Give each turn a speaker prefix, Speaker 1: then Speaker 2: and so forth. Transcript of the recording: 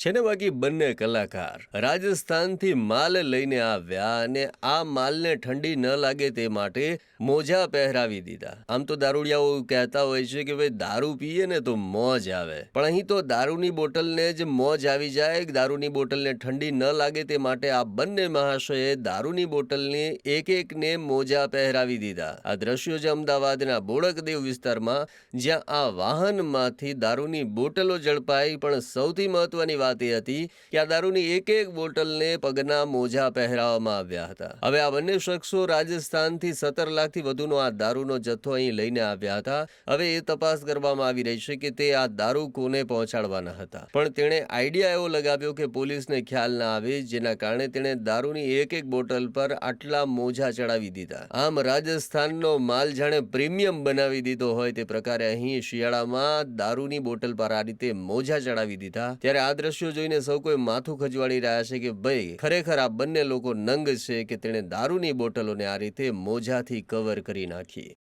Speaker 1: છે ને બાકી બંને કલાકાર રાજસ્થાનથી માલ લઈને આવ્યા અને આ માલને ઠંડી ન લાગે તે માટે મોજા પહેરાવી દીધા. આમ તો દારૂડિયાઓ કહેતા હોય છે કે ભાઈ દારૂ પીએ ને તો મોજ આવે, પણ અહીં તો દારૂની બોટલને જ મોજ આવી જાય. દારૂની બોટલને ઠંડી ન લાગે તે માટે આ બંને મહાશયે દારૂની બોટલને એક એકને મોજા પહેરાવી દીધા. આ દ્રશ્યો છે અમદાવાદના બોડકદેવ વિસ્તારમાં, જ્યાં આ વાહનમાંથી દારૂની બોટલો ઝડપાઈ. પણ સૌથી મહત્વની વાત એ હતી કે આ દારૂની એક એક બોટલને પગના મોજા પહેરાવવામાં આવ્યા હતા. હવે આ બંને શખ્સો રાજસ્થાનથી 17 લાખથી વધુનો આ દારૂનો જથ્થો અહીં લઈને આવ્યા હતા. હવે એ તપાસ કરવામાં આવી રહી છે કે તે આ દારૂ કોને પહોંચાડવાના હતા. પણ તેણે આઈડિયા એવો લગાવ્યો કે પોલીસને ખ્યાલ ના આવે, જેના કારણે તેણે દારૂની એક એક બોટલ પર આટલા મોજા ચડાવી દીધા. આમ રાજસ્થાનનો માલ જાણે પ્રીમિયમ બનાવી દીધો હોય તે પ્રકારે અહીં શિયાળામાં દારૂની બોટલ પર આ રીતે મોજા ચડાવી દીધા. ત્યારે આ દ્રશ્યો જોઈને સૌ કોઈ માથું ખજવાડી રહ્યા છે કે ભાઈ ખરેખર આ બંને લોકો નંગ છે કે તેણે દારૂની બોટલોને આ રીતે મોજાથી કવર કરી નાખી.